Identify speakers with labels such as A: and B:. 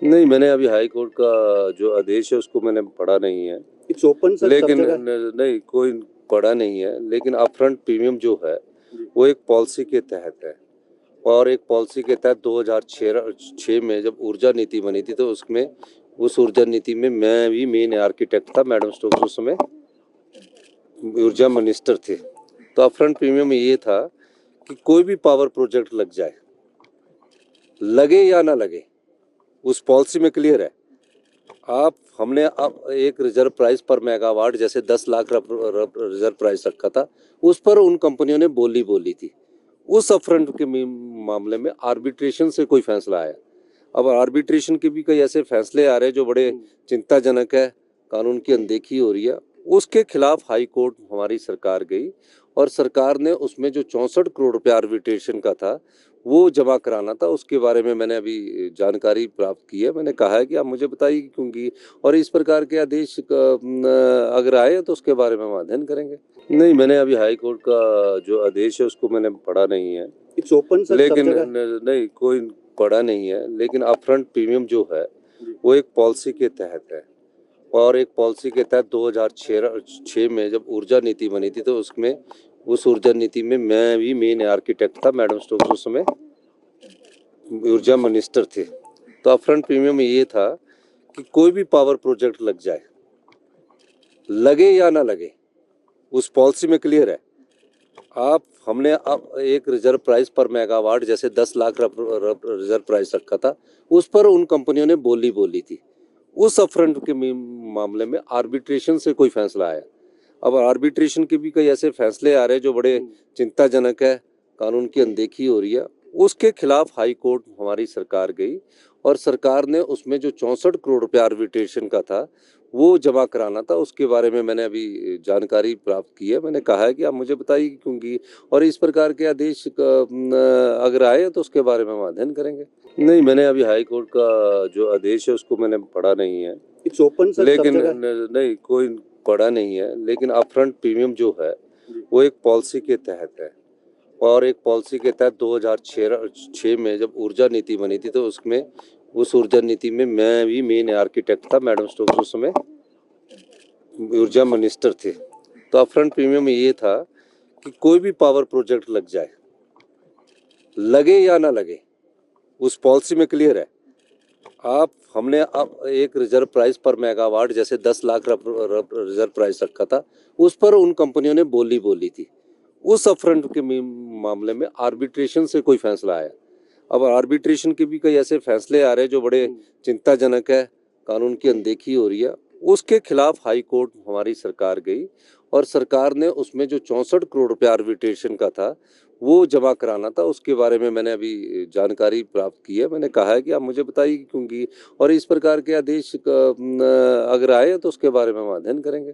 A: नहीं, मैंने अभी हाई कोर्ट का जो आदेश है उसको मैंने पढ़ा नहीं है।
B: इट्स ओपन सर, सब
A: लेकिन
B: जगह।
A: नहीं, कोई पढ़ा नहीं है, लेकिन अपफ्रंट प्रीमियम जो है वो एक पॉलिसी के तहत है। और एक पॉलिसी के तहत 2006 में जब ऊर्जा नीति बनी थी, तो उसमें उस ऊर्जा नीति में मैं भी मेन आर्किटेक्ट था। मैडम स्टोक्स उस समय ऊर्जा मिनिस्टर थे। तो अपफ्रंट प्रीमियम में ये था कि कोई भी पावर प्रोजेक्ट लग जाए, लगे या ना लगे, उस पॉलिसी में क्लियर है। आप हमने अब एक रिजर्व प्राइस पर मेगावाट जैसे 10 लाख रिजर्व प्राइस रखा था, उस पर उन कंपनियों ने बोली थी। उस अपफ्रंट के मामले में आर्बिट्रेशन से कोई फैसला आया। अब आर्बिट्रेशन के भी कई ऐसे फैसले आ रहे हैं जो बड़े चिंताजनक है, कानून की अनदेखी हो रही है। उसके खिलाफ हाई कोर्ट हमारी सरकार गई और सरकार ने उसमें जो 64 करोड़ रुपया आर्बिट्रेशन का था वो जमा कराना था। उसके बारे में मैंने अभी जानकारी प्राप्त की है। मैंने कहा है कि आप मुझे बताइए क्योंकि, और इस प्रकार के आदेश अगर आए तो उसके बारे में हम अध्ययन करेंगे। नहीं, मैंने अभी हाई कोर्ट का जो आदेश है उसको मैंने पढ़ा नहीं है।
B: इट्स ओपन सर, सब
A: लेकिन
B: जगह।
A: नहीं, कोई पढ़ा नहीं है, लेकिन अपफ्रंट प्रीमियम जो है वो एक पॉलिसी के तहत है। और एक पॉलिसी के तहत 2006 में जब ऊर्जा नीति बनी थी, तो उसमें उस ऊर्जा नीति में मैं भी मेन आर्किटेक्ट था। मैडम स्टोक्स उस समय ऊर्जा मिनिस्टर थे। तो अपफ्रंट प्रीमियम में ये था कि कोई भी पावर प्रोजेक्ट लग जाए, लगे या ना लगे, उस पॉलिसी में क्लियर है। आप हमने अब एक रिजर्व प्राइस पर मेगावाट जैसे 10 लाख रिजर्व प्राइस रखा था, उस पर उन कंपनियों ने बोली थी। उस अपफ्रंट के मामले में आर्बिट्रेशन से कोई फैसला आया। अब आर्बिट्रेशन के भी कई ऐसे फैसले आ रहे हैं जो बड़े चिंताजनक है, कानून की अनदेखी हो रही है। उसके खिलाफ हाई कोर्ट हमारी सरकार गई और सरकार ने उसमें जो 64 करोड़ रुपया आर्बिट्रेशन का था वो जमा कराना था। उसके बारे में मैंने अभी जानकारी प्राप्त की है। मैंने कहा है कि आप मुझे बताइए क्योंकि, और इस प्रकार के आदेश अगर आए तो उसके बारे में हम अध्ययन करेंगे। नहीं, मैंने अभी हाई कोर्ट का जो आदेश है उसको मैंने पढ़ा नहीं है।
B: इट्स ओपन सर, सब
A: लेकिन
B: जगह।
A: नहीं, कोई पढ़ा नहीं है, लेकिन अपफ्रंट प्रीमियम जो है वो एक पॉलिसी के तहत है। और एक पॉलिसी के तहत 2006 में जब ऊर्जा नीति बनी थी, तो उसमें उस ऊर्जा नीति में मैं भी मेन आर्किटेक्ट था। मैडम स्टोक्स उस समय ऊर्जा मिनिस्टर थे। तो अपफ्रंट प्रीमियम में ये था कि कोई भी पावर प्रोजेक्ट लग जाए, लगे या ना लगे, उस पॉलिसी में क्लियर है। आप हमने अब एक रिजर्व प्राइस पर मेगावाट जैसे 10 लाख रिजर्व प्राइस रखा था, उस पर उन कंपनियों ने बोली थी। उस अपफ्रंट के मामले में आर्बिट्रेशन से कोई फैसला आया। अब आर्बिट्रेशन के भी कई ऐसे फैसले आ रहे हैं जो बड़े चिंताजनक है, कानून की अनदेखी हो रही है। उसके खिलाफ हाई कोर्ट हमारी सरकार गई और सरकार ने उसमें जो 64 करोड़ रुपया आर्बिट्रेशन का था वो जमा कराना था। उसके बारे में मैंने अभी जानकारी प्राप्त की है। मैंने कहा है कि आप मुझे बताइए क्योंकि, और इस प्रकार के आदेश अगर आए तो उसके बारे में हम अध्ययन करेंगे।